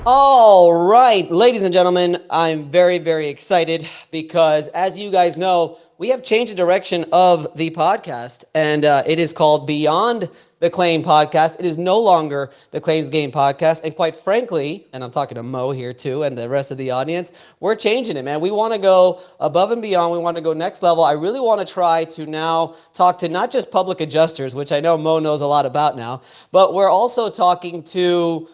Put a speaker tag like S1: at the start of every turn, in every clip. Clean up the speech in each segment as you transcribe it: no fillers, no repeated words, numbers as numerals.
S1: All right, ladies and gentlemen, I'm very, very excited because as you guys know, we have changed the direction of the podcast and it is called Beyond the Claim Podcast. It is no longer the Claims Game Podcast. And quite frankly, and I'm talking to Mo here too and the rest of the audience, we're changing it, man. We want to go above and beyond. We want to go next level. I really want to try to now talk to not just public adjusters, which I know Mo knows a lot about now, but we're also talking to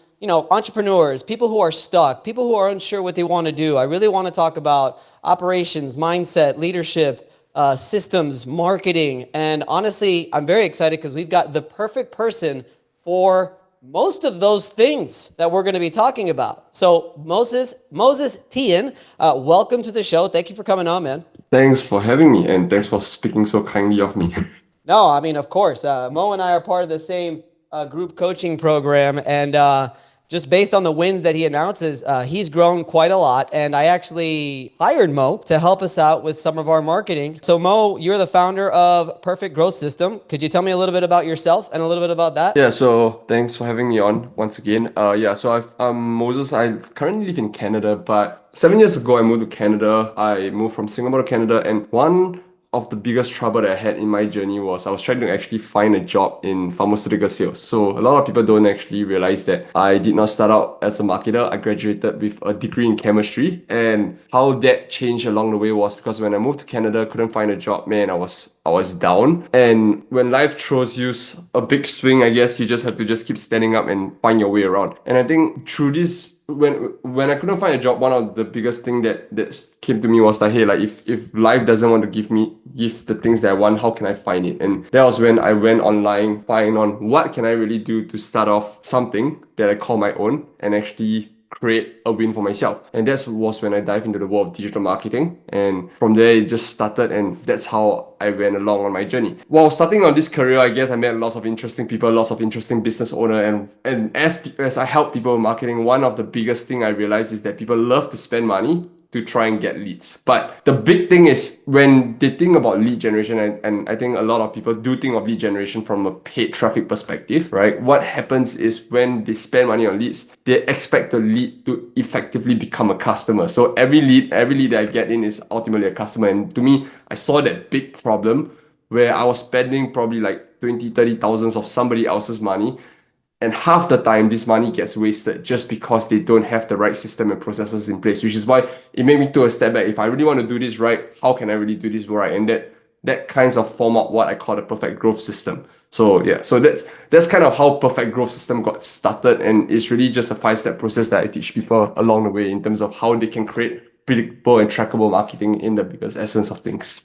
S1: entrepreneurs, people who are stuck, people who are unsure what they want to do. I really want to talk about operations, mindset, leadership, systems, marketing. And honestly, I'm very excited because we've got the perfect person for most of those things that we're going to be talking about. So Moses Thien, welcome to the show. Thank you for coming on, man.
S2: Thanks for having me, and thanks for speaking so kindly of me.
S1: No, I mean, of course. Mo and I are part of the same group coaching program, and just based on the wins that he announces, he's grown quite a lot. And I actually hired Mo to help us out with some of our marketing. So, Mo, you're the founder of Perfect Growth System. Could you tell me a little bit about yourself and a little bit about that?
S2: Yeah, so thanks for having me on once again. I'm Moses. I currently live in Canada, but 7 years ago I moved to Canada. I moved from Singapore to Canada, and one of the biggest trouble that I had in my journey was I was trying to actually find a job in pharmaceutical sales. So a lot of people don't actually realize that I did not start out as a marketer. I graduated with a degree in chemistry, and how that changed along the way was because when I moved to Canada, couldn't find a job, man, I was down. And when life throws you a big swing, I guess you just have to just keep standing up and find your way around. And I think through this, when I couldn't find a job, one of the biggest thing that came to me was like, hey, like if life doesn't want to give the things that I want, how can I find it? And that was when I went online, find on what can I really do to start off something that I call my own and actually create a win for myself. And that was when I dived into the world of digital marketing. And from there, it just started, and that's how I went along on my journey. While starting on this career, I guess I met lots of interesting people, lots of interesting business owner, and as I help people with marketing, one of the biggest thing I realized is that people love to spend money to try and get leads. But the big thing is when they think about lead generation, and I think a lot of people do think of lead generation from a paid traffic perspective, right? What happens is when they spend money on leads, they expect the lead to effectively become a customer. So every lead that I get in is ultimately a customer. And to me, I saw that big problem where I was spending probably like 20, 30 thousands of somebody else's money, and half the time, this money gets wasted just because they don't have the right system and processes in place, which is why it made me take a step back. If I really want to do this right, how can I really do this right? And that kinds of form up what I call the perfect growth system. So yeah, so that's kind of how perfect growth system got started, and it's really just a 5-step process that I teach people along the way in terms of how they can create predictable and trackable marketing in the biggest essence of things.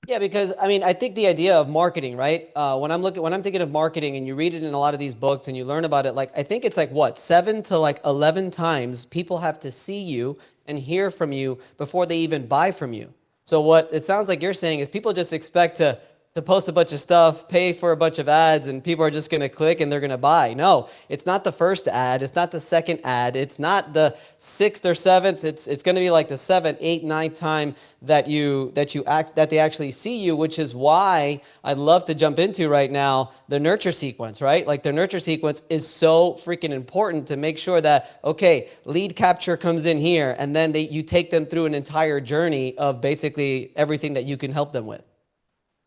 S1: Yeah, because I mean, I think the idea of marketing, right? When I'm thinking of marketing, and you read it in a lot of these books, and you learn about it, like I think it's like what 7 to 11 times people have to see you and hear from you before they even buy from you. So what it sounds like you're saying is people just expect to post a bunch of stuff, pay for a bunch of ads, and people are just going to click and they're going to buy. No, it's not the first ad. It's not the second ad. It's not the sixth or seventh. It's going to be like the seventh, eighth, ninth time that they actually see you, which is why I'd love to jump into right now the nurture sequence, right? Like the nurture sequence is so freaking important to make sure that, okay, lead capture comes in here, and then you take them through an entire journey of basically everything that you can help them with.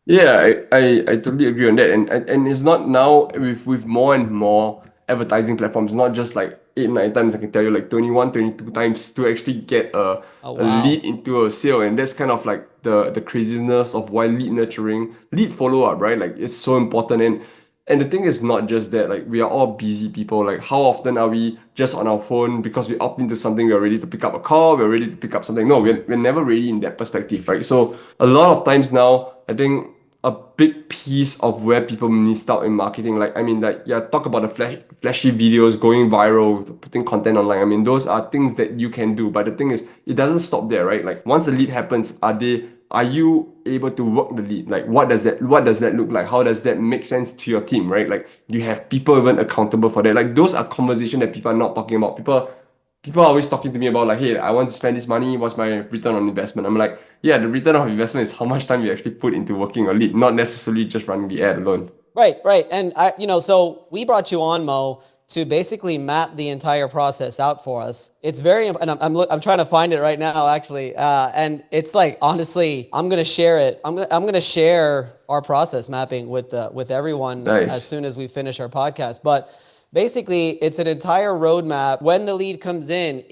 S2: Yeah, I totally agree on that. And it's not now with more and more advertising platforms, not just like 8, 9 times, I can tell you like 21, 22 times to actually get
S1: Oh,
S2: a lead
S1: wow.
S2: into a sale. And that's kind of like the craziness of why lead nurturing, lead follow-up, right? Like it's so important. And the thing is not just that, like we are all busy people. Like how often are we just on our phone because we opt into something, we're ready to pick up a call, we're ready to pick up something. No, we're never really in that perspective, right? So a lot of times now, I think a big piece of where people missed out in marketing. Like, I mean, like, yeah, talk about the flashy videos going viral, putting content online. I mean, those are things that you can do. But the thing is, it doesn't stop there, right? Like, once the lead happens, are you able to work the lead? Like, what does that look like? How does that make sense to your team, right? Like, do you have people even accountable for that? Like, those are conversations that people are not talking about. People are always talking to me about like, hey, I want to spend this money. What's my return on investment? I'm like, yeah, the return on investment is how much time you actually put into working a lead, not necessarily just running the ad alone.
S1: Right, right. And so we brought you on, Mo, to basically map the entire process out for us. It's very, and I'm trying to find it right now actually, and it's like honestly, I'm gonna share it. I'm gonna share our process mapping with everyone as
S2: Nice.
S1: soon as we finish our podcast. But basically, it's an entire roadmap. When the lead comes in,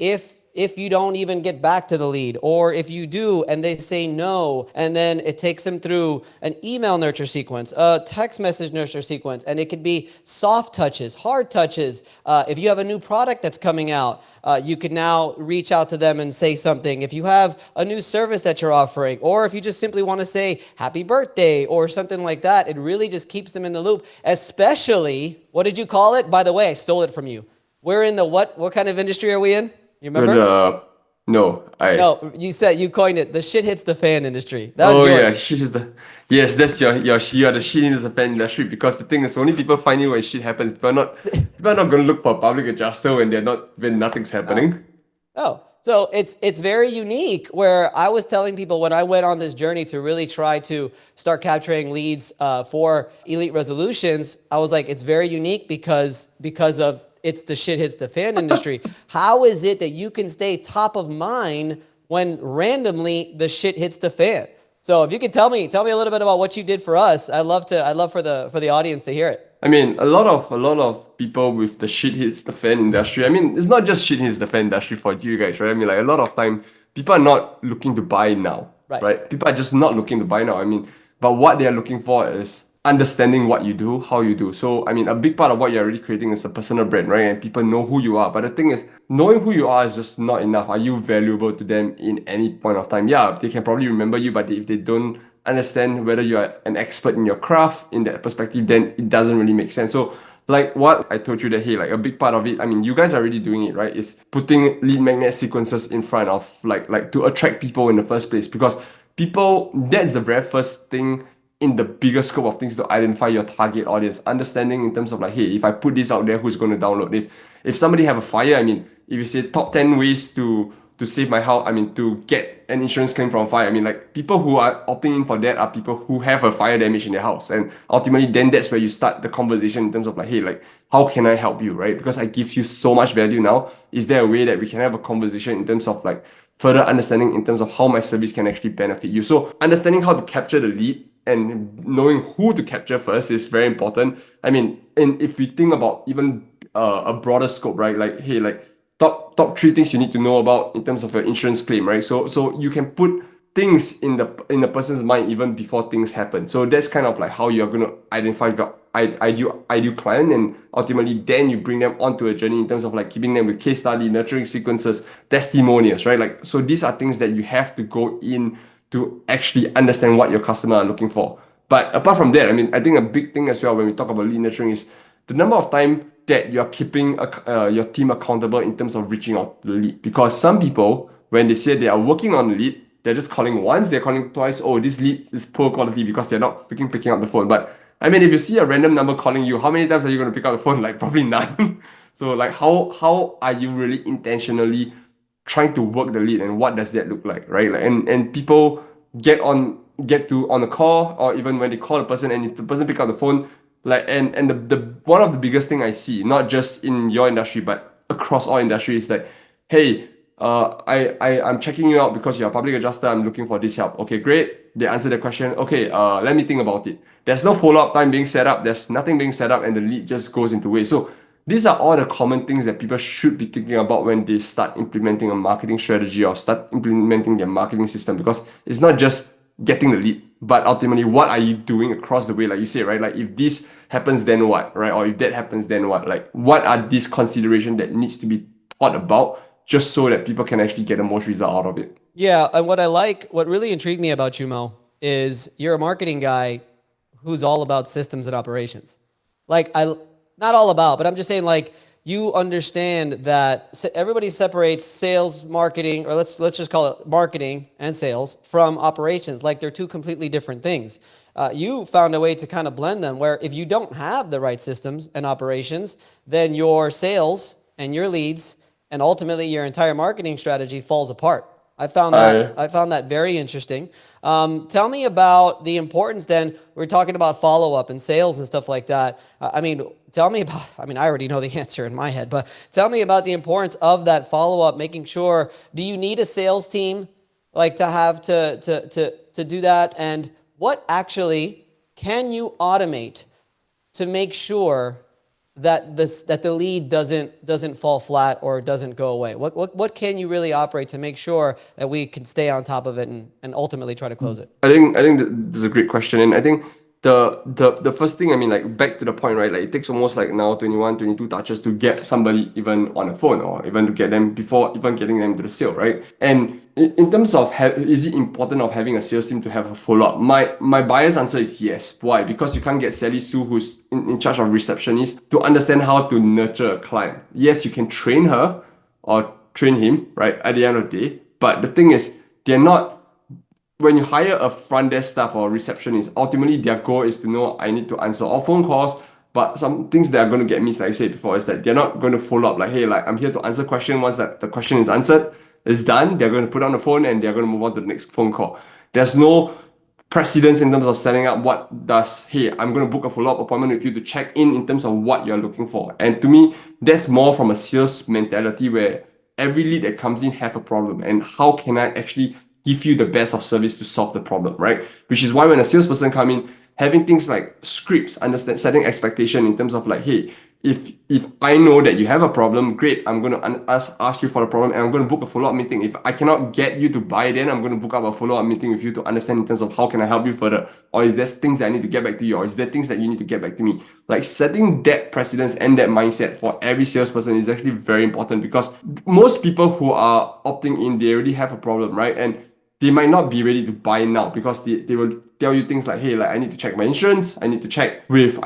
S1: if you don't even get back to the lead, or if you do and they say no, and then it takes them through an email nurture sequence, a text message nurture sequence, and it could be soft touches, hard touches. If you have a new product that's coming out, you can now reach out to them and say something. If you have a new service that you're offering, or if you just simply want to say happy birthday or something like that, it really just keeps them in the loop. Especially, what did you call it? By the way, I stole it from you. We're in the what kind of industry are we in? You
S2: But
S1: remember?
S2: no, I.
S1: No, you said you coined it. The shit hits the fan industry. That was
S2: Oh yeah,
S1: yours.
S2: shit is the. Yes, that's your you are the shit in the fan industry because the thing is only people find you when shit happens. People are not gonna look for a public adjuster when nothing's
S1: Oh,
S2: happening.
S1: oh. So it's very unique. Where I was telling people when I went on this journey to really try to start capturing leads for elite resolutions, I was like, it's very unique because of it's the shit hits the fan industry. How is it that you can stay top of mind when randomly the shit hits the fan? So if you could tell me a little bit about what you did for us, I'd love for the audience to hear it.
S2: I mean, a lot of people with the shit hits the fan industry. I mean, it's not just shit hits the fan industry for you guys, right? I mean, like a lot of time, people are not looking to buy now,
S1: Right.
S2: right? People are just not looking to buy now. I mean, but what they are looking for is understanding what you do, how you do. So, I mean, a big part of what you're already creating is a personal brand, right? And people know who you are. But the thing is, knowing who you are is just not enough. Are you valuable to them in any point of time? Yeah, they can probably remember you, but if they don't understand whether you are an expert in your craft in that perspective, then it doesn't really make sense. So like what I told you that hey, like a big part of it, I mean you guys are already doing it, right? Is putting lead magnet sequences in front of like to attract people in the first place because people that's the very first thing in the bigger scope of things to identify your target audience, understanding in terms of like, hey, if I put this out there, who's going to download it? If somebody have a fire, I mean, if you say top 10 ways to save my house, I mean, to get an insurance claim from fire, I mean, like people who are opting in for that are people who have a fire damage in their house, and ultimately, then that's where you start the conversation in terms of like, hey, like, how can I help you, right? Because I give you so much value now. Is there a way that we can have a conversation in terms of like further understanding in terms of how my service can actually benefit you? So understanding how to capture the lead and knowing who to capture first is very important. I mean, and if we think about even a broader scope, right? Like, hey, like top three things you need to know about in terms of your insurance claim, right? So you can put things in the person's mind even before things happen. So that's kind of like how you're gonna identify your ideal client, and ultimately then you bring them onto a journey in terms of like keeping them with case study, nurturing sequences, testimonials, right? Like so these are things that you have to go in to actually understand what your customer are looking for. But apart from that, I mean, I think a big thing as well when we talk about lead nurturing is the number of time that you're keeping your team accountable in terms of reaching out to the lead. Because some people, when they say they are working on the lead, they're just calling once, they're calling twice. Oh, this lead is poor quality because they're not freaking picking up the phone. But I mean, if you see a random number calling you, how many times are you going to pick up the phone? Like probably none. So like, how are you really intentionally trying to work the lead, and what does that look like, right? Like, and people get on a call, or even when they call the person, and if the person pick up the phone, like and the one of the biggest thing I see, not just in your industry but across all industries, like, hey, I'm checking you out because you're a public adjuster. I'm looking for this help. Okay, great. They answer the question. Okay, let me think about it. There's no follow-up time being set up. There's nothing being set up, and the lead just goes into waste. So these are all the common things that people should be thinking about when they start implementing a marketing strategy or start implementing their marketing system, because it's not just getting the lead, but ultimately what are you doing across the way, like you say, right? Like if this happens then what, right? Or if that happens then what? Like what are these considerations that needs to be thought about just so that people can actually get the most result out of it?
S1: Yeah, and what really intrigued me about you, Mo, is you're a marketing guy who's all about systems and operations. Like not all about, but I'm just saying like you understand that everybody separates sales, marketing, or let's just call it marketing and sales from operations. Like they're two completely different things. You found a way to kind of blend them where if you don't have the right systems and operations, then your sales and your leads and ultimately your entire marketing strategy falls apart.
S2: I
S1: I found that very interesting. Tell me about the importance then. We're talking about follow up and sales and stuff like that. I mean, tell me about, I mean, I already know the answer in my head, but tell me about the importance of that follow up, making sure, do you need a sales team like to have to do that? And what actually can you automate to make sure that the lead doesn't fall flat or doesn't go away? What can you really operate to make sure that we can stay on top of it and ultimately try to close it?
S2: I think that's a great question, and I think the first thing, I mean, like back to the point, right? Like it takes almost like now 21, 22 touches to get somebody even on a phone, or even to get them before even getting them to the sale, right? And in terms of is it important of having a sales team to have a follow up? My biased answer is yes. Why? Because you can't get Sally Sue, who's in charge of receptionist, to understand how to nurture a client. Yes, you can train her or train him, right? At the end of the day, but the thing is, they're not when you hire a front desk staff or receptionist, ultimately their goal is to know I need to answer all phone calls. But some things that are going to get missed, like I said before, is that they're not going to follow up like, hey, like I'm here to answer question. Once that the question is answered, it's done. They're going to put on the phone and they're going to move on to the next phone call. There's no precedence in terms of setting up what does, hey, I'm going to book a follow-up appointment with you to check in terms of what you're looking for. And to me, that's more from a sales mentality where every lead that comes in have a problem, and how can I actually give you the best of service to solve the problem, right? Which is why when a salesperson come in, having things like scripts, understand setting expectation in terms of like, hey, if I know that you have a problem, great, I'm going to ask you for the problem, and I'm going to book a follow-up meeting. If I cannot get you to buy, then I'm going to book up a follow-up meeting with you to understand in terms of how can I help you further, or is there things that I need to get back to you, or is there things that you need to get back to me? Like setting that precedence and that mindset for every salesperson is actually very important, because most people who are opting in, they already have a problem, right? And they might not be ready to buy now because they will tell you things like, hey, like I need to check my insurance, I need to check with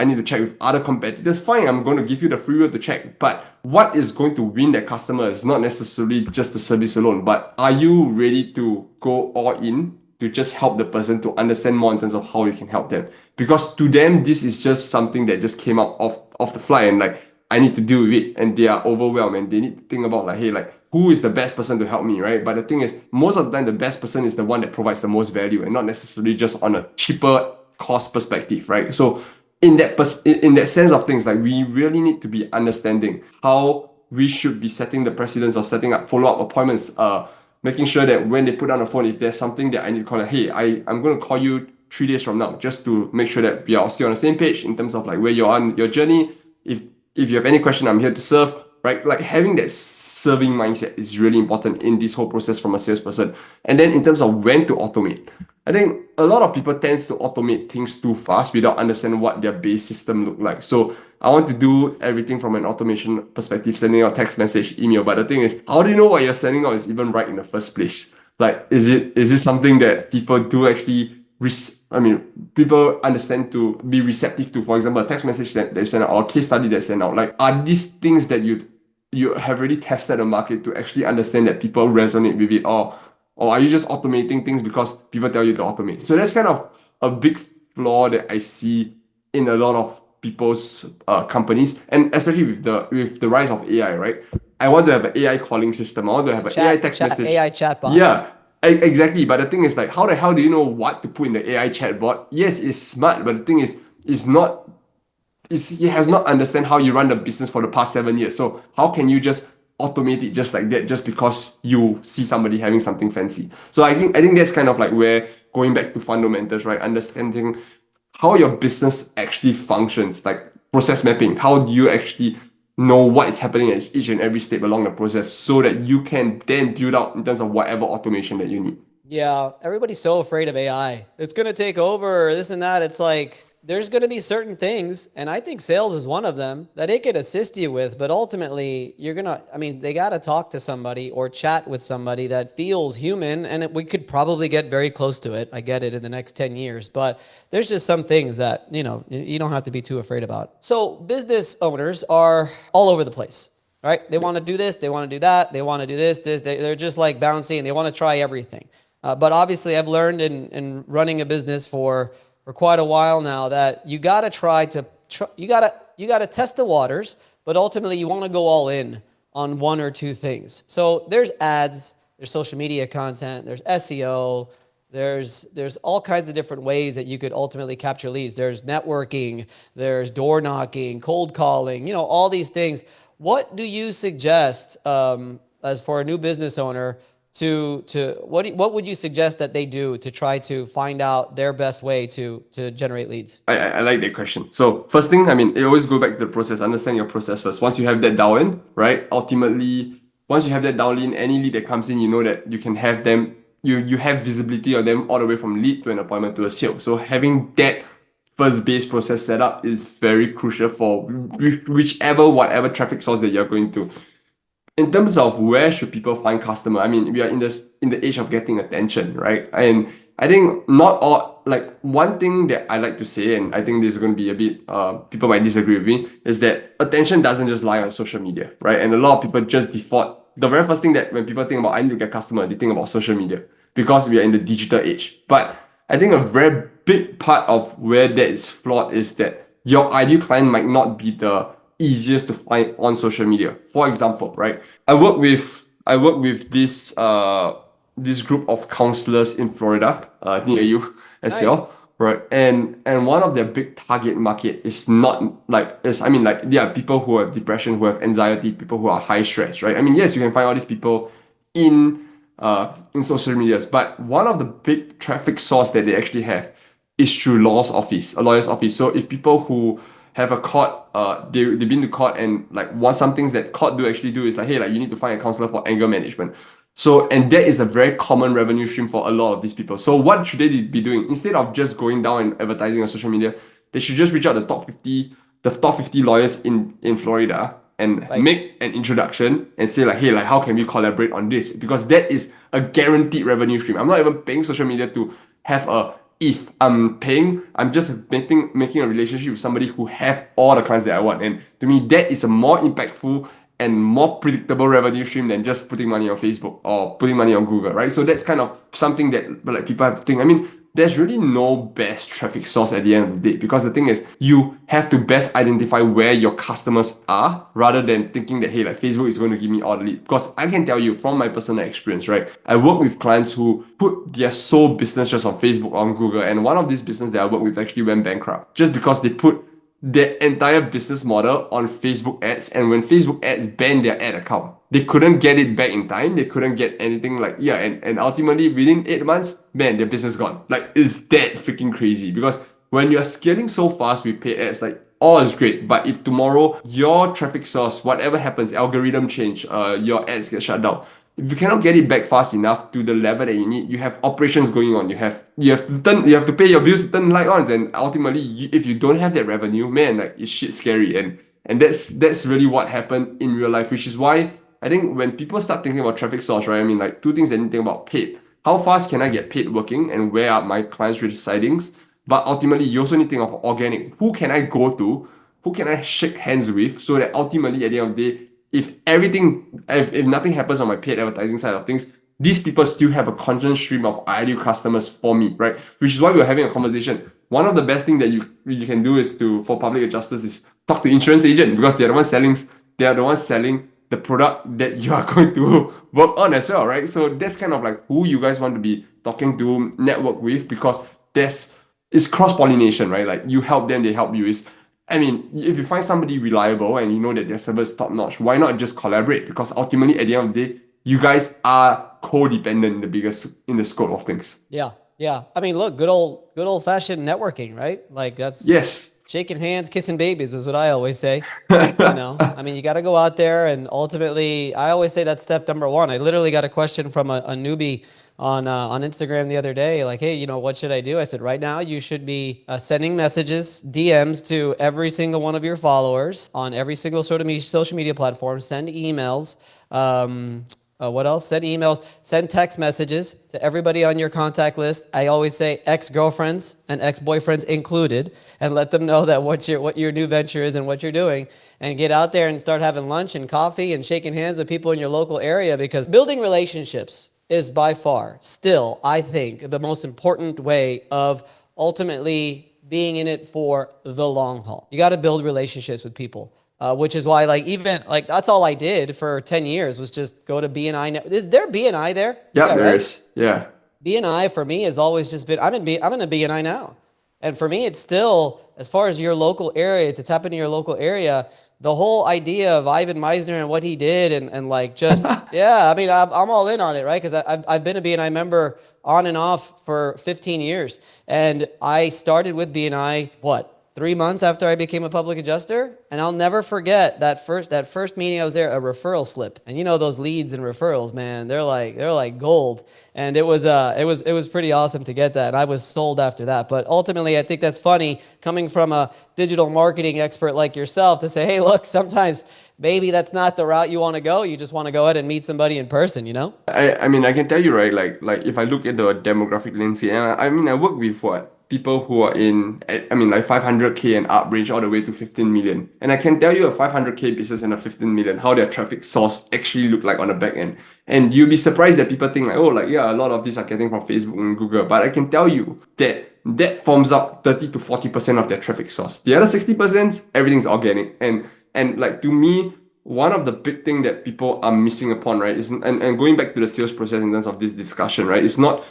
S2: other competitors. Fine, I'm going to give you the free will to check. But what is going to win that customer is not necessarily just the service alone, but are you ready to go all in to just help the person to understand more in terms of how you can help them? Because to them, this is just something that just came up off the fly, and like I need to deal with it, and they are overwhelmed and they need to think about like, hey, like who is the best person to help me, right? But the thing is, most of the time, the best person is the one that provides the most value, and not necessarily just on a cheaper cost perspective, right? So in that sense of things, like we really need to be understanding how we should be setting the precedence or setting up follow-up appointments, making sure that when they put on the phone, if there's something that I need to call, like, hey, I'm going to call you 3 days from now, just to make sure that we are still on the same page in terms of like where you're on your journey. If you have any question, I'm here to serve, right? Like having that serving mindset is really important in this whole process from a salesperson. And then in terms of when to automate, I think a lot of people tends to automate things too fast without understanding what their base system look like. So I want to do everything from an automation perspective, sending out text message, email. But the thing is, how do you know what you're sending out is even right in the first place? Like, is it something that people do actually people understand to be receptive to? For example, a text message that they send out or a case study they send out. Like, are these things that you have already tested the market to actually understand that people resonate with it, or are you just automating things because people tell you to automate? So that's kind of a big flaw that I see in a lot of people's companies, and especially with the rise of AI, right? I want to have an AI calling system. I want to have an AI text message.
S1: AI chatbot.
S2: Yeah, exactly. But the thing is, like, how the hell do you know what to put in the AI chatbot? Yes, it's smart, but the thing is not he has not understand how you run the business for the past 7 years. So how can you just automate it just like that just because you see somebody having something fancy? So I think that's kind of like where going back to fundamentals, right? Understanding how your business actually functions, like process mapping. How do you actually know what is happening at each and every step along the process so that you can then build out in terms of whatever automation that you need?
S1: Yeah, everybody's so afraid of AI. It's going to take over this and that. It's like there's going to be certain things, and I think sales is one of them that it could assist you with, but ultimately you're going to, I mean, they got to talk to somebody or chat with somebody that feels human, and we could probably get very close to it. I get it in the next 10 years, but there's just some things that, you don't have to be too afraid about. So business owners are all over the place. Right? They want to do this, they want to do that, they want to do this. They're just like bouncing. They want to try everything. But obviously, I've learned in running a business for quite a while now that you got to you got to test the waters, but ultimately you want to go all in on one or two things. So there's ads, there's social media content, there's SEO, there's all kinds of different ways that you could ultimately capture leads. There's networking, there's door knocking, cold calling, all these things. What do you suggest as for a new business owner to what would you suggest that they do to try to find out their best way to generate leads?
S2: I like that question. So first thing, I mean, it always go back to the process. Understand your process first. Once you have that down in, right? Ultimately, once you have that down in, any lead that comes in, you know that you can have them. You have visibility on them all the way from lead to an appointment to a sale. So having that first base process set up is very crucial for whichever whatever traffic source that you're going to. In terms of where should people find customer, I mean, we are in the age of getting attention, right? And I think not all, like, one thing that I like to say, and I think this is going to be a bit people might disagree with me, is that attention doesn't just lie on social media, right? And a lot of people just default, the very first thing that when people think about I need to get customer, they think about social media because we are in the digital age. But I think a very big part of where that is flawed is that your ideal client might not be the easiest to find on social media. For example, right? I work with this group of counselors in Florida, near you as
S1: Nice.
S2: well, right? And one of their big target market is not like is I mean like there are people who have depression, who have anxiety, people who are high stress, right? I mean, yes, you can find all these people in in social medias, but one of the big traffic source that they actually have is through a lawyer's office. So if people who have a court, they've been to court, and like some things that court do actually do is like, hey, like you need to find a counselor for anger management. So, and that is a very common revenue stream for a lot of these people. So what should they be doing? Instead of just going down and advertising on social media, they should just reach out the top 50 lawyers in Florida and
S1: Right.
S2: make an introduction and say like, hey, like how can we collaborate on this? Because that is a guaranteed revenue stream. I'm not even paying social media to have a if I'm paying, I'm just making a relationship with somebody who have all the clients that I want. And to me, that is a more impactful and more predictable revenue stream than just putting money on Facebook or putting money on Google, right? So that's kind of something that like people have to think. I mean, there's really no best traffic source at the end of the day, because the thing is you have to best identify where your customers are rather than thinking that, hey, like Facebook is going to give me all the lead. Because I can tell you from my personal experience, right? I work with clients who put their sole business just on Facebook or on Google, and one of these business that I work with actually went bankrupt just because they put their entire business model on Facebook ads, and when Facebook ads banned their ad account, they couldn't get it back in time. They couldn't get anything, like, yeah, and ultimately within 8 months, man, their business gone. Like, it's that freaking crazy, because when you're scaling so fast with paid ads, like, all is great, but if tomorrow your traffic source, whatever happens, algorithm change, your ads get shut down, if you cannot get it back fast enough to the level that you need, you have operations going on. You have to pay your bills to turn light on, and ultimately, if you don't have that revenue, man, like it's shit scary. And that's really what happened in real life, which is why I think when people start thinking about traffic source, right? I mean, like two things they need to think about: paid. How fast can I get paid working, and where are my clients' residings? But ultimately, you also need to think of organic. Who can I go to? Who can I shake hands with, so that ultimately at the end of the day, if nothing happens on my paid advertising side of things, these people still have a constant stream of ideal customers for me, right? Which is why we're having a conversation. One of the best things that you can do is to, for public adjusters, is talk to insurance agent, because they are the ones selling the product that you are going to work on as well, right? So that's kind of like who you guys want to be talking to, network with, because there's it's cross-pollination, right? Like you help them, they help you. I mean, if you find somebody reliable and you know that their service is top-notch, why not just collaborate? Because ultimately, at the end of the day, you guys are codependent in the scope of things.
S1: Yeah. Yeah. I mean, look, good old fashioned networking, right? Like that's
S2: Yes.
S1: shaking hands, kissing babies is what I always say. I mean, you got to go out there, and ultimately, I always say that's step number one. I literally got a question from a newbie on Instagram the other day, like, hey, what should I do? I said, right now, you should be sending messages, DMs to every single one of your followers on every single sort of social media platform. Send emails. What else? Send emails, send text messages to everybody on your contact list. I always say ex-girlfriends and ex-boyfriends included, and let them know that what your new venture is and what you're doing, and get out there and start having lunch and coffee and shaking hands with people in your local area, because building relationships is by far still, I think, the most important way of ultimately being in it for the long haul. You got to build relationships with people. which is why like even like that's all I did for 10 years was just go to BNI. Is there BNI there?
S2: Yeah,
S1: Yeah,
S2: there
S1: right.
S2: is. Yeah.
S1: BNI for me has always just been I'm in a BNI now. And for me it's still as far as your local area to tap into your local area, the whole idea of Ivan Meisner and what he did and like just yeah, I mean I'm all in on it, right? Cuz I've been a BNI member on and off for 15 years. And I started with BNI what 3 months after I became a public adjuster, and I'll never forget that first meeting I was there, a referral slip, and you know those leads and referrals, man, they're like gold, and it was pretty awesome to get that, and I was sold after that. But ultimately, I think that's funny coming from a digital marketing expert like yourself to say, hey, look, sometimes maybe that's not the route you want to go. You just want to go ahead and meet somebody in person, you know?
S2: I mean I can tell you right like if I look at the demographic landscape and I mean I work with what people who are in I mean like 500K and up range all the way to 15 million, and I can tell you a 500K business and a 15 million how their traffic source actually look like on the back end, and you'll be surprised that people think like, oh, like yeah, a lot of these are getting from Facebook and Google, but I can tell you that that forms up 30 to 40% of their traffic source. The other 60% everything's organic, and like to me one of the big thing that people are missing upon, right, is and going back to the sales process in terms of this discussion, right, it's not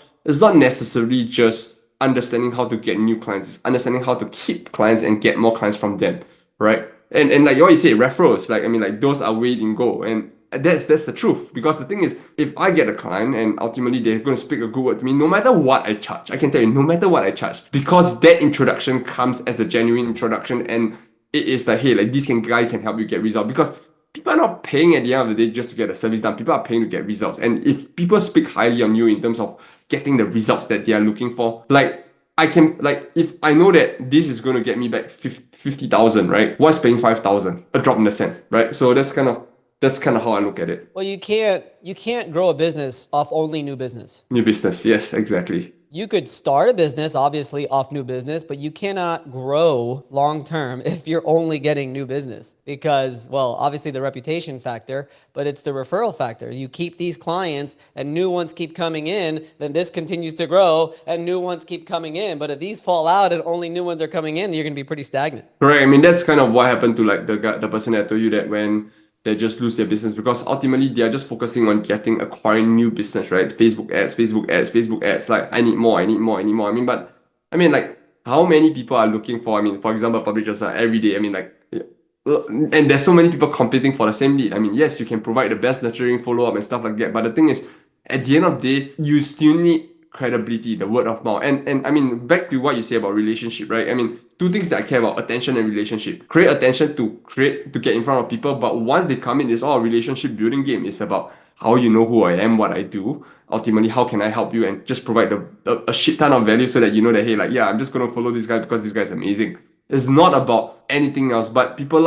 S2: necessarily just understanding how to get new clients, it's understanding how to keep clients and get more clients from them, right? And like what you say, referrals, like I mean, like those are way in go, and that's the truth. Because the thing is, if I get a client and ultimately they're going to speak a good word to me, no matter what I charge, I can tell you, no matter what I charge, because that introduction comes as a genuine introduction, and it is like, hey, like this guy can help you get results. Because people are not paying at the end of the day just to get a service done. People are paying to get results. And if people speak highly on you in terms of getting the results that they are looking for, like I can, like if I know that this is going to get me back 50,000, right? What's paying 5,000? A drop in the sand, right? So that's kind of how I look at it.
S1: Well, you can't grow a business off only new business.
S2: New business, yes, exactly.
S1: You could start a business obviously off new business, but you cannot grow long term if you're only getting new business because, well, obviously the reputation factor, but it's the referral factor. You keep these clients and new ones keep coming in, then this continues to grow and new ones keep coming in. But if these fall out and only new ones are coming in, you're going to be pretty stagnant.
S2: Correct. I mean, that's kind of what happened to like the person that I told you that when they just lose their business because ultimately they are just focusing on acquiring new business, right? Facebook ads, Facebook ads, Facebook ads. Like I need more, I need more, I need more. I mean, but I mean, like how many people are looking for? I mean, for example, public just like every day. I mean, like, and there's so many people competing for the same lead. I mean, yes, you can provide the best nurturing follow up and stuff like that. But the thing is, at the end of the day, you still need credibility, the word of mouth. And I mean, back to what you say about relationship, right? I mean, two things that I care about: attention and relationship. Create attention to get in front of people, but once they come in, it's all a relationship building game. It's about how you know who I am, what I do. Ultimately, how can I help you, and just provide a shit ton of value so that you know that hey, like yeah, I'm just gonna follow this guy because this guy's amazing. It's not about anything else, but people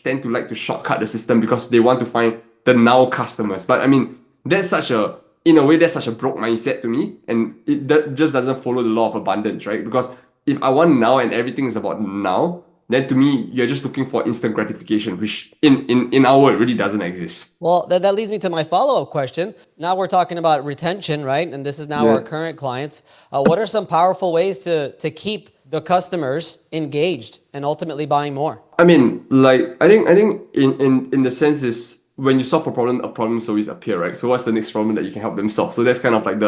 S2: tend to like to shortcut the system because they want to find the now customers. But I mean, that's such a in a way that's such a broke mindset to me, and that just doesn't follow the law of abundance, right? Because if I want now and everything is about now, then to me you're just looking for instant gratification, which in our world really doesn't exist.
S1: Well, that leads me to my follow-up question. Now we're talking about retention, right? And this is now our
S2: Yeah.
S1: current clients. What are some powerful ways to keep the customers engaged and ultimately buying more?
S2: I mean, like I think in the sense is when you solve a problem will always appear, right? So what's the next problem that you can help them solve? So that's kind of like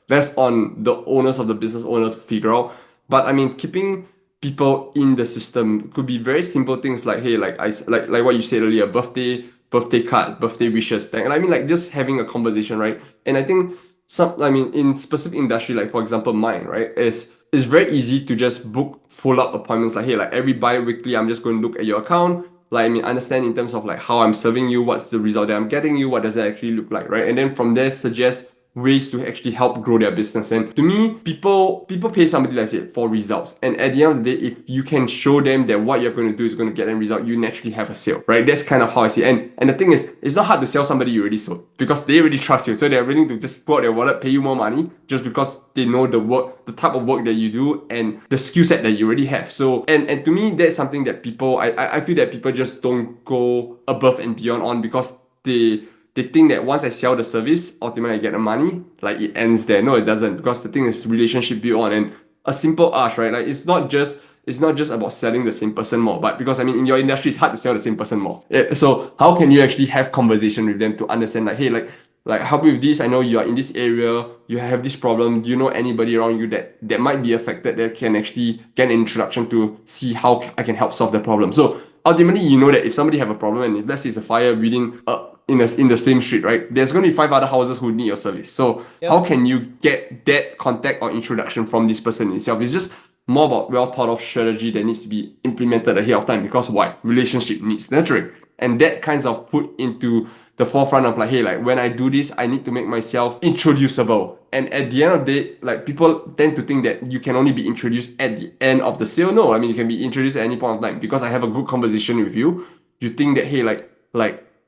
S2: that's on the owners of the business owner to figure out. But I mean, keeping people in the system could be very simple things like hey, like like what you said earlier, birthday card, birthday wishes thing. And I mean like just having a conversation, right? And I think I mean in specific industry, like for example mine, right, is it's very easy to just book follow-up appointments like hey like every bi-weekly I'm just going to look at your account, like I mean understand in terms of like how I'm serving you, what's the result that I'm getting you, what does that actually look like, right? And then from there suggest ways to actually help grow their business. And to me, people pay somebody like I said for results. And at the end of the day, if you can show them that what you're going to do is going to get them result, you naturally have a sale, right? That's kind of how I see it. And the thing is, it's not hard to sell somebody you already sold because they already trust you. So they're willing to just go out their wallet, pay you more money just because they know the work, the type of work that you do and the skill set that you already have. So and to me, that's something that people I feel that people just don't go above and beyond on because they think that once I sell the service, ultimately I get the money, like it ends there. No, it doesn't, because the thing is relationship built on and a simple ask, right? Like it's not just it's not just about selling the same person more, but because I mean in your industry it's hard to sell the same person more. So how can you actually have conversation with them to understand like, hey, like help me with this. I know you are in this area, you have this problem. Do you know anybody around you that might be affected that can actually get an introduction to see how I can help solve the problem? So ultimately, you know that if somebody have a problem and if let's say it's a fire within in the same street, right? There's going to be five other houses who need your service. So how
S1: Yep.
S2: can you get that contact or introduction from this person itself? It's just more about well thought of strategy that needs to be implemented ahead of time because why? Relationship needs nurturing. And that kinds of put into the forefront of like, hey, like when I do this, I need to make myself introducible. And at the end of the day, like people tend to think that you can only be introduced at the end of the sale. No, I mean you can be introduced at any point of time because I have a good conversation with you. You think that hey, like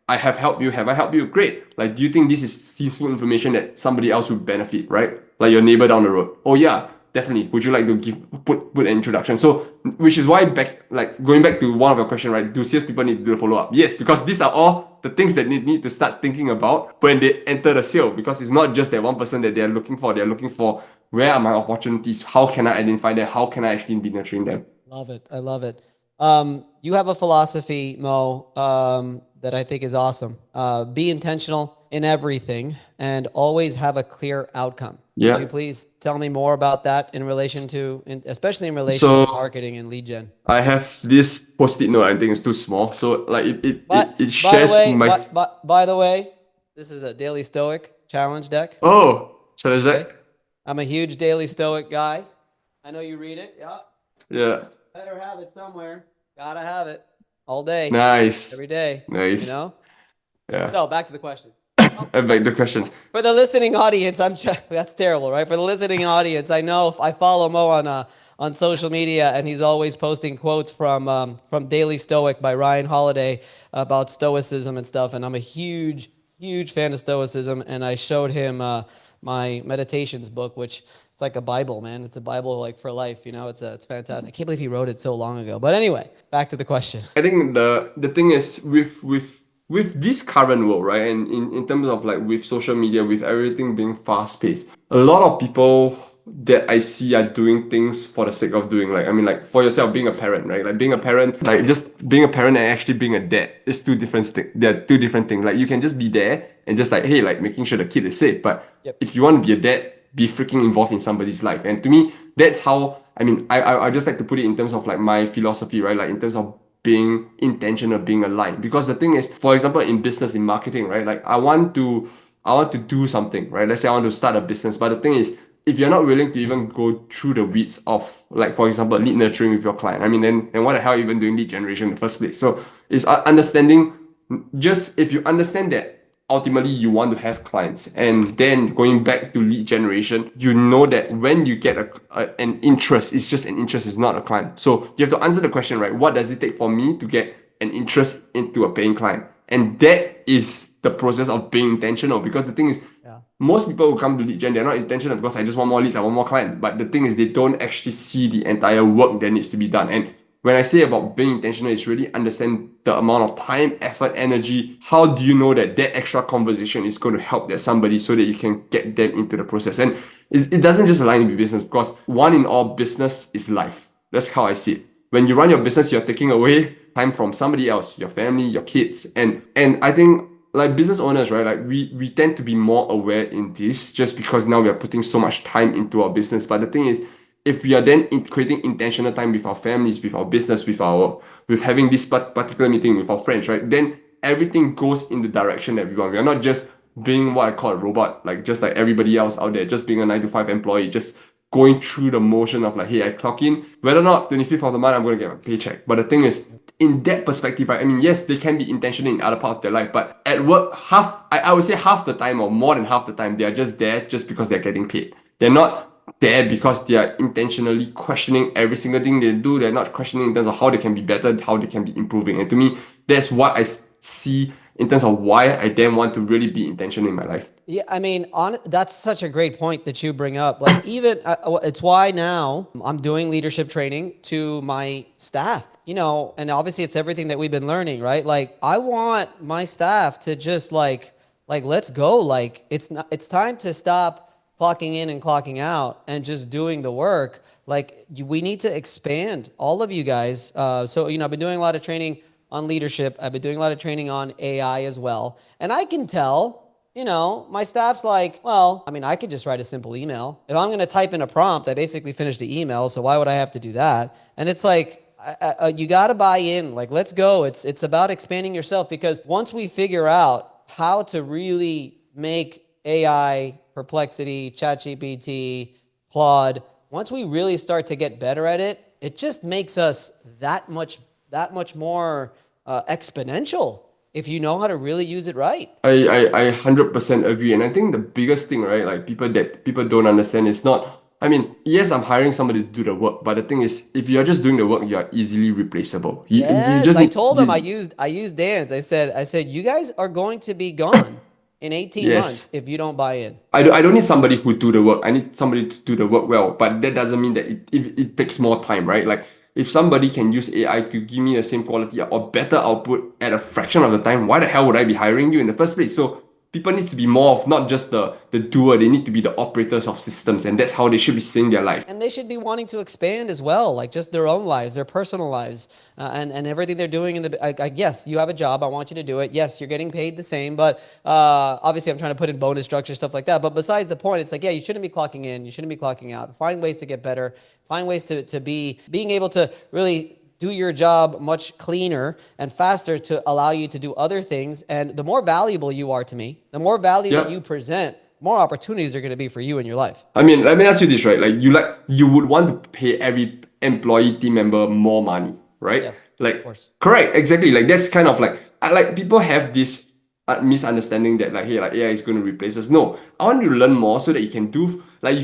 S2: I have helped you. Have I helped you? Great. Like, do you think this is useful information that somebody else would benefit, right? Like your neighbor down the road. Oh yeah, definitely. Would you like to put an introduction? So, which is why back like going back to one of your question, right? Do salespeople need to do the follow up? Yes, because these are all the things that need to start thinking about when they enter the sale. Because it's not just that one person that they're looking for. They're looking for where are my opportunities? How can I identify them? How can I actually be nurturing them?
S1: Love it. I love it. You have a philosophy, Mo, that I think is awesome. Be intentional in everything and always have a clear outcome. Could you
S2: Yeah.
S1: please tell me more about that in relation to, especially in relation to
S2: So
S1: marketing and lead gen?
S2: I have this post-it note. I think it's too small. So like it
S1: By the
S2: shares
S1: way,
S2: my.
S1: by the way, this is a Daily Stoic challenge deck.
S2: Oh, challenge
S1: Okay,
S2: that.
S1: I'm a huge Daily Stoic guy. I know you read it. Yeah,
S2: Yeah.
S1: better have it somewhere. Gotta have it all day,
S2: Nice.
S1: every day. You
S2: Nice.
S1: know.
S2: Yeah.
S1: So back to the question. Oh,
S2: I beg the question.
S1: for the listening audience, that's terrible, right? For the listening audience, I know I follow Mo on social media, and he's always posting quotes from Daily Stoic by Ryan Holiday about stoicism and stuff. And I'm a huge fan of stoicism. And I showed him my meditations book, which it's like a Bible, man. It's a Bible like for life. You know, it's fantastic. I can't believe he wrote it so long ago. But anyway, back to the question.
S2: I think the thing is with this current world, right? And in terms of like with social media, with everything being fast paced, a lot of people that I see are doing things for the sake of doing. Like I mean, like for yourself, being a parent, right? Like being a parent, like just being a parent and actually being a dad is two different things. They're two different things. Like you can just be there and just like, hey, like making sure the kid is safe. But
S1: Yep.
S2: if you want to be a dad, be freaking involved in somebody's life. And to me, that's how I mean, I just like to put it in terms of like my philosophy, right? Like in terms of being intentional, being aligned. Because the thing is, for example, in business, in marketing, right? Like I want to do something, right? Let's say I want to start a business. But the thing is, if you're not willing to even go through the weeds of, like, for example, lead nurturing with your client, I mean, then what the hell are you even doing lead generation in the first place? So it's understanding, just if you understand that ultimately you want to have clients, and then going back to lead generation, you know that when you get an interest, it's just an interest, it's not a client. So you have to answer the question, right? What does it take for me to get an interest into a paying client? And that is the process of being intentional, because the thing is,
S1: Yeah.
S2: most people who come to lead gen, they're not intentional because I just want more leads, I want more clients. But the thing is, they don't actually see the entire work that needs to be done. And when I say about being intentional, it's really understand the amount of time, effort, energy. How do you know that that extra conversation is going to help that somebody so that you can get them into the process? And it doesn't just align with business, because one in all, business is life. That's how I see it. When you run your business, you're taking away time from somebody else, your family, your kids. And I think like business owners, right? Like we tend to be more aware in this just because now we are putting so much time into our business. But the thing is, if we are then creating intentional time with our families, with our business, with having this particular meeting with our friends, right? Then everything goes in the direction that we want. We are not just being what I call a robot, like just like everybody else out there, just being a 9 to 5 employee, just going through the motion of like, hey, I clock in, whether or not 25th of the month I'm going to get my paycheck. But the thing is, in that perspective, right? I mean, yes, they can be intentional in other part of their life, but at work, I would say half the time or more than half the time, they are just there just because they're getting paid. They're not there because they are intentionally questioning every single thing they do. They're not questioning in terms of how they can be better, how they can be improving. And to me, that's what I see in terms of why I then want to really be intentional in my life.
S1: Yeah, I mean, that's such a great point that you bring up. Like, even it's why now I'm doing leadership training to my staff, you know, and obviously it's everything that we've been learning, right? Like, I want my staff to just like let's go. Like, it's not, it's time to stop clocking in and clocking out and just doing the work. Like we need to expand all of you guys. So, I've been doing a lot of training on leadership. I've been doing a lot of training on AI as well. And I can tell, my staff's like, well, I mean, I could just write a simple email. If I'm going to type in a prompt, I basically finish the email. So why would I have to do that? And it's like, you got to buy in. Like, let's go. It's about expanding yourself, because once we figure out how to really make AI, Perplexity, ChatGPT, Claude, once we really start to get better at it, it just makes us that much more exponential if you know how to really use it right.
S2: I 100% agree. And I think the biggest thing, right, like people don't understand is not, I mean, yes, I'm hiring somebody to do the work, but the thing is, if you're just doing the work, you're easily replaceable. You
S1: Yes,
S2: just
S1: I
S2: need,
S1: told him I used Dan's. I said you guys are going to be gone in 18 months
S2: yes.
S1: if you don't buy in.
S2: I don't need somebody who do the work. I need somebody to do the work well. But that doesn't mean that it takes more time, right? Like if somebody can use AI to give me the same quality or better output at a fraction of the time, why the hell would I be hiring you in the first place? So people need to be more of not just the doer, they need to be the operators of systems, and that's how they should be seeing their life.
S1: And they should be wanting to expand as well, like just their own lives, their personal lives, and everything they're doing in the. Yes, you have a job. I want you to do it. Yes, you're getting paid the same, but obviously, I'm trying to put in bonus structure stuff like that. But besides the point, it's like, yeah, you shouldn't be clocking in. You shouldn't be clocking out. Find ways to get better. Find ways to be being able to really do your job much cleaner and faster to allow you to do other things. And the more valuable you are to me, the more value that you
S2: Yep.
S1: present, more opportunities are going to be for you in your life.
S2: I mean, let me ask you this, right? You would want to pay every employee team member more money, right?
S1: Yes, of
S2: Like
S1: course.
S2: correct, exactly. Like that's kind of like I like people have this misunderstanding that like hey, like AI is going to replace us. No, I want you to learn more so that you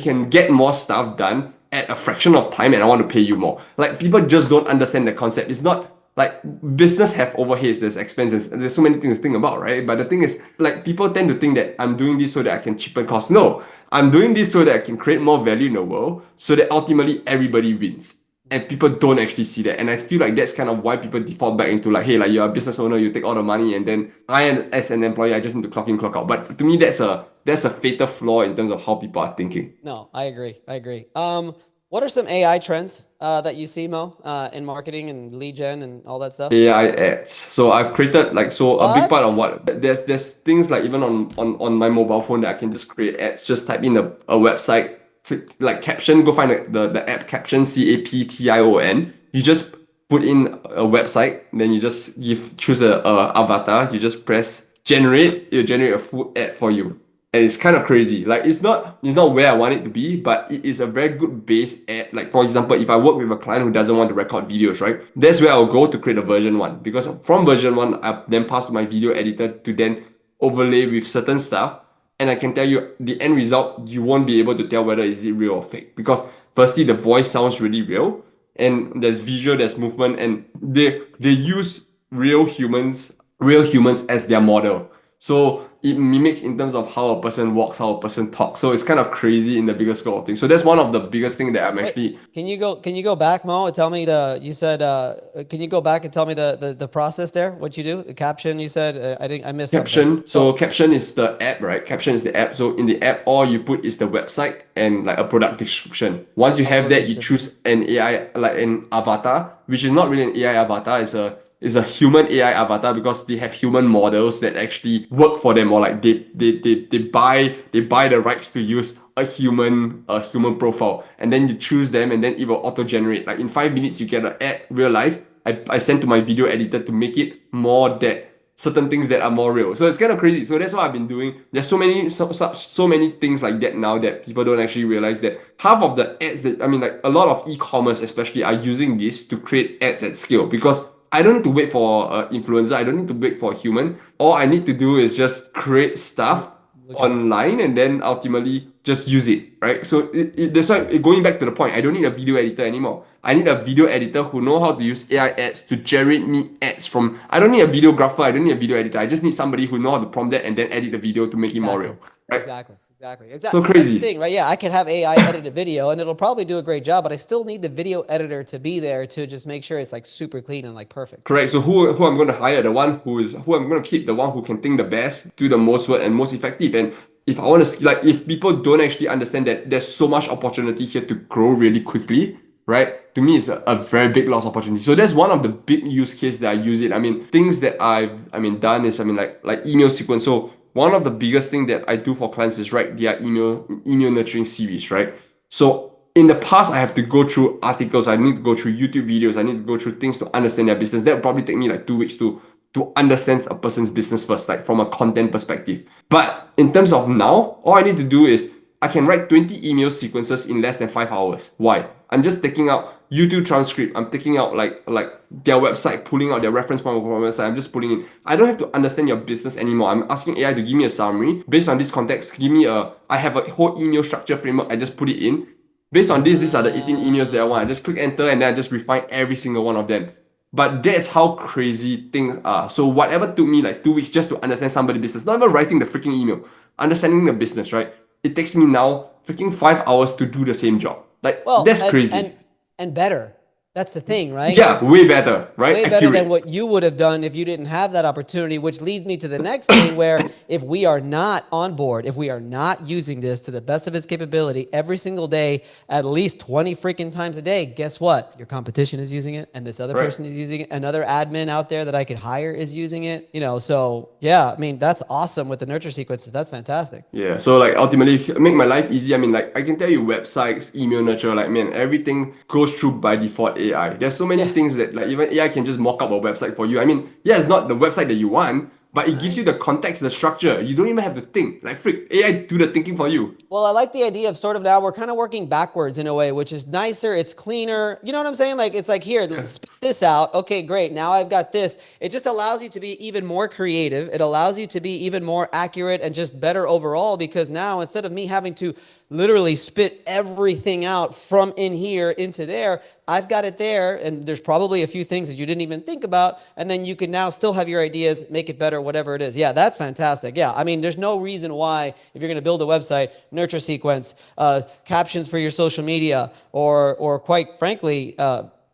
S2: can get more stuff done at a fraction of time, and I want to pay you more. Like people just don't understand the concept. It's not like business have overheads, there's expenses, and there's so many things to think about, right? But the thing is, like people tend to think that I'm doing this so that I can cheapen costs. No, I'm doing this so that I can create more value in the world, so that ultimately everybody wins. And people don't actually see that. And I feel like that's kind of why people default back into like, hey, like you're a business owner, you take all the money, and then as an employee, I just need to clock in, clock out. But to me, that's a fatal flaw in terms of how people are thinking.
S1: No, I agree. I agree. What are some AI trends that you see, Mo, in marketing and lead gen and all that stuff?
S2: AI ads. So I've created like so a big part of
S1: What?
S2: what there's things like even on my mobile phone that I can just create ads. Just type in a website, click like caption, go find the app caption CAPTION. You just put in a website, then you just choose a avatar, you just press generate, it'll generate a full ad for you. And it's kind of crazy. Like it's not where I want it to be, but it is a very good base ad. Like for example, if I work with a client who doesn't want to record videos, right? That's where I'll go to create a version one. Because from version one, I then pass to my video editor to then overlay with certain stuff. And I can tell you the end result, you won't be able to tell whether is it real or fake. Because firstly, the voice sounds really real, and there's visual, there's movement, and they use real humans as their model. So it mimics in terms of how a person walks, how a person talks. So it's kind of crazy in the bigger scope of things. So that's one of the biggest thing that I'm
S1: Wait,
S2: actually
S1: can you go back, Mo, and tell me you said, can you go back and tell me the process there? What you do? The caption you said, I missed something.
S2: caption. So caption is the app, right? Caption is the app. So in the app, all you put is the website and like a product description. Once you
S1: A
S2: have
S1: product
S2: that, you
S1: description.
S2: choose an AI, like an avatar, which is not really an AI avatar. It's a human AI avatar because they have human models that actually work for them, or like they buy the rights to use a human profile, and then you choose them, and then it will auto generate. Like in 5 minutes, you get an ad real life. I send to my video editor to make it more that certain things that are more real. So it's kind of crazy. So that's what I've been doing. There's so many things like that now that people don't actually realize that half of the ads that I mean like a lot of e-commerce especially are using this to create ads at scale because I don't need to wait for an influencer. I don't need to wait for a human. All I need to do is just create stuff
S1: Look at it.
S2: online and then ultimately just use it, right? So that's why going back to the point, I don't need a video editor anymore. I need a video editor who know how to use AI ads to generate me ads from. I don't need a videographer. I don't need a video editor. I just need somebody who know how to prompt that and then edit the video to make it more
S1: Exactly.
S2: real, right?
S1: Exactly. Exactly.
S2: So
S1: Exactly. That's the
S2: crazy.
S1: thing, right? Yeah, I could have AI edit a video and it'll probably do a great job, but I still need the video editor to be there to just make sure it's like super clean and like perfect.
S2: Correct. So who I'm going to hire, the one who I'm going to keep, the one who can think the best, do the most work and most effective. And if I want to like if people don't actually understand that there's so much opportunity here to grow really quickly, right? To me, it's a very big loss opportunity. So that's one of the big use case that I use it. I mean, things that done is like email sequence. So one of the biggest thing that I do for clients is write their email nurturing series, right? So in the past, I have to go through articles, I need to go through YouTube videos, I need to go through things to understand their business. That would probably take me like 2 weeks to understand a person's business first, like from a content perspective. But in terms of now, all I need to do is I can write 20 email sequences in less than 5 hours. Why? I'm just taking out YouTube transcript. I'm taking out like their website, pulling out their reference point from their website. I'm just pulling in. I don't have to understand your business anymore. I'm asking AI to give me a summary based on this context. I have a whole email structure framework. I just put it in. Based on this, these are the 18 emails that I want. I just click enter and then I just refine every single one of them. But that's how crazy things are. So whatever took me like 2 weeks just to understand somebody's business, not even writing the freaking email, understanding the business, right? It takes me now freaking 5 hours to do the same job. Like
S1: Well,
S2: that's crazy.
S1: and better. That's the thing, right?
S2: Yeah, way better, right?
S1: Way better than
S2: Accurate.
S1: what you would have done if you didn't have that opportunity, which leads me to the next thing where if we are not on board, if we are not using this to the best of its capability every single day, at least 20 freaking times a day, guess what? Your competition is using it and this other
S2: Right.
S1: person is using it. Another admin out there that I could hire is using it, so yeah, I mean, that's awesome with the nurture sequences. That's fantastic.
S2: Yeah, so like ultimately make my life easy. I mean, like I can tell you websites, email nurture, like man, everything goes through by default AI. There's so many
S1: Yeah.
S2: things that like even AI can just mock up a website for you. I mean, yeah, it's not the website that you want, but it gives you the
S1: Nice.
S2: context, the structure. You don't even have to think. Like freak, AI do the thinking for you.
S1: Well, I like the idea of sort of now we're kind of working backwards in a way, which is nicer. It's cleaner. You know what I'm saying? Like, it's like, here,
S2: Yeah.
S1: spit this out. Okay, great. Now I've got this. It just allows you to be even more creative. It allows you to be even more accurate and just better overall because now instead of me having to literally spit everything out from in here into there, I've got it there, and there's probably a few things that you didn't even think about, and then you can now still have your ideas, make it better, whatever it is. Yeah, that's fantastic. Yeah, I mean, there's no reason why, if you're going to build a website, nurture sequence, captions for your social media, or quite frankly,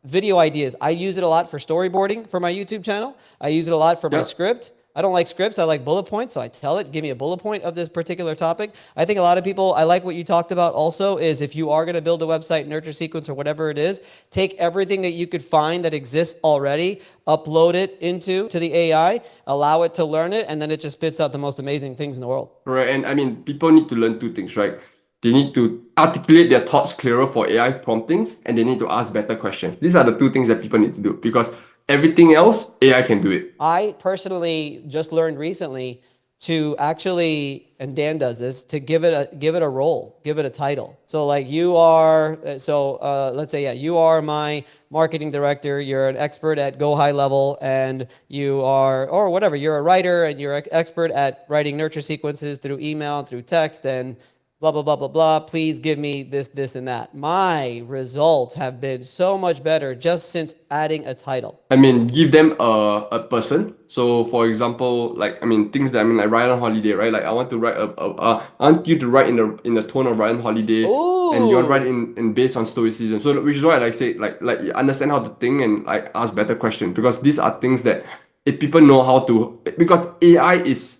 S1: video ideas. I use it a lot for storyboarding for my YouTube channel. I use it a lot for my
S2: Yeah.
S1: script. I don't like scripts. I like bullet points. So I tell it, give me a bullet point of this particular topic. I think a lot of people, I like what you talked about also, is if you are going to build a website, nurture sequence, or whatever it is, take everything that you could find that exists already, upload it into the AI, allow it to learn it, and then it just spits out the most amazing things in the world.
S2: Right. And I mean, people need to learn two things, right? They need to articulate their thoughts clearer for AI prompting, and they need to ask better questions. These are the two things that people need to do because everything else, AI can do it.
S1: I personally just learned recently to actually, and Dan does this, to give it a role, give it a title. So like let's say, yeah, you are my marketing director. You're an expert at Go High Level, and you are, or whatever, you're a writer and you're an expert at writing nurture sequences through email, through text, and blah, blah, blah, blah, blah. Please give me this, and that. My results have been so much better just since adding a title.
S2: I mean, give them a person. So, for example, like I mean, things that like Ryan Holiday, right? Like I want to write I want you to write in the tone of Ryan Holiday, and you want to write
S1: Ooh.
S2: in based on stoicism. So, which is why I like say like you understand how to think and like ask better questions because these are things that if people know how to because AI is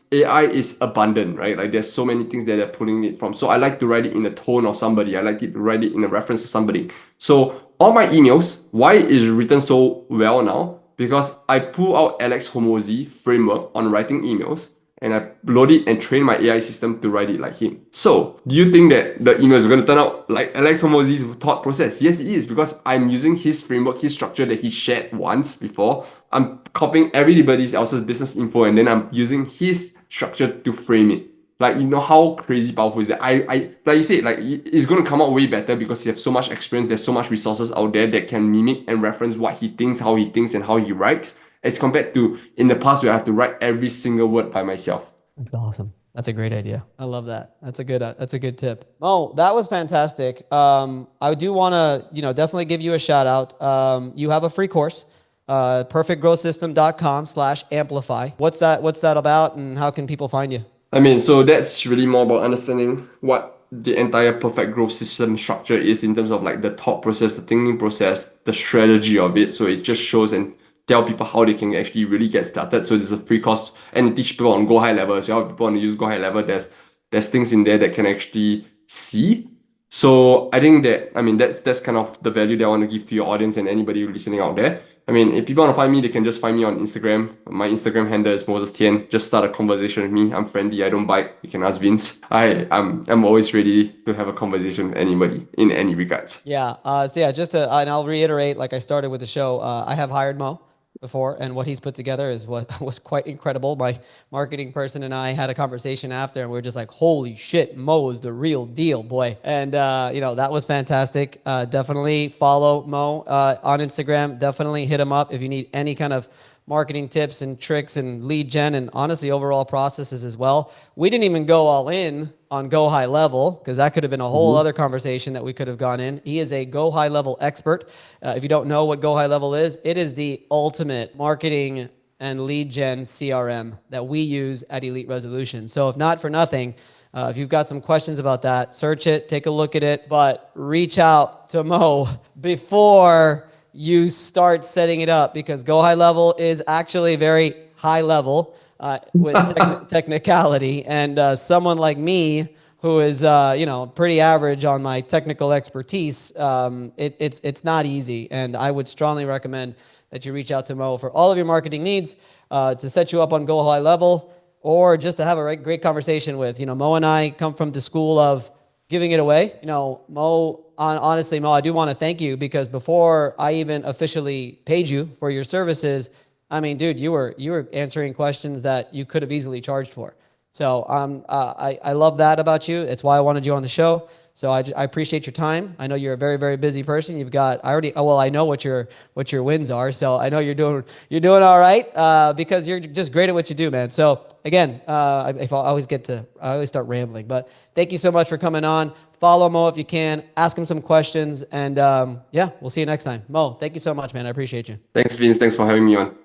S2: abundant, right? Like there's so many things that they're pulling it from. So I like to write it in the tone of somebody. I like it to write it in a reference to somebody. So all my emails, why is written so well now? Because I pull out Alex Hormozy framework on writing emails and I load it and train my AI system to write it like him. So, do you think that the emails are going to turn out like Alex Hormozy's thought process? Yes, it is because I'm using his framework, his structure that he shared once before. I'm copying everybody else's business info and then I'm using his structure to frame it. Like you know how crazy powerful is that? I like you said, like it's gonna come out way better because you have so much experience. There's so much resources out there that can mimic and reference what he thinks, how he thinks, and how he writes. As compared to in the past where I have to write every single word by myself.
S1: That's awesome. That's a great idea. I love that. That's a good tip. Oh, that was fantastic. I do want to, definitely give you a shout out. You have a free course, perfectgrowthsystem.com/amplify. What's that about and how can people find you?
S2: I mean, so that's really more about understanding what the entire perfect growth system structure is in terms of like the thought process, the thinking process, the strategy of it. So it just shows and tell people how they can actually really get started. So there's a free course and teach people on Go High Level. So how people want to use Go High Level, there's there's things in there that can actually see. So I think that, I mean, that's kind of the value that I want to give to your audience and anybody listening out there. I mean, if people want to find me, they can just find me on Instagram. My Instagram handle is Moses Thien. Just start a conversation with me. I'm friendly. I don't bite. You can ask Vince. I'm always ready to have a conversation with anybody in any regards.
S1: Yeah. So yeah, just to, and I'll reiterate, like I started with the show, I have hired Mo before, and what he's put together is what was quite incredible. My marketing person and I had a conversation after, and we are just like, "Holy shit, Mo is the real deal, boy!" And that was fantastic. Definitely follow Mo on Instagram. Definitely hit him up if you need any kind of marketing tips and tricks and lead gen and honestly overall processes as well. We didn't even go all in on go high level because that could have been a whole other conversation that we could have gone in. He is a go high level expert. If you don't know what go high level is, it is the ultimate marketing and lead gen CRM that we use at Elite Resolution. So if not for nothing, if you've got some questions about that, search it, take a look at it, but reach out to Mo before you start setting it up because go high level is actually very high level with technicality. And someone like me who is pretty average on my technical expertise, it's not easy. And I would strongly recommend that you reach out to Mo for all of your marketing needs to set you up on go high level or just to have a great conversation with. Mo and I come from the school of giving it away. Mo, honestly, Mo, I do want to thank you because before I even officially paid you for your services, I mean, dude, you were answering questions that you could have easily charged for. So I love that about you. It's why I wanted you on the show. So I appreciate your time. I know you're a very, very busy person. I know what your wins are. So I know you're doing all right because you're just great at what you do, man. So again, I always start rambling, but thank you so much for coming on. Follow Mo if you can. Ask him some questions, and yeah, we'll see you next time. Mo, thank you so much, man. I appreciate you.
S2: Thanks, Vince. Thanks for having me on.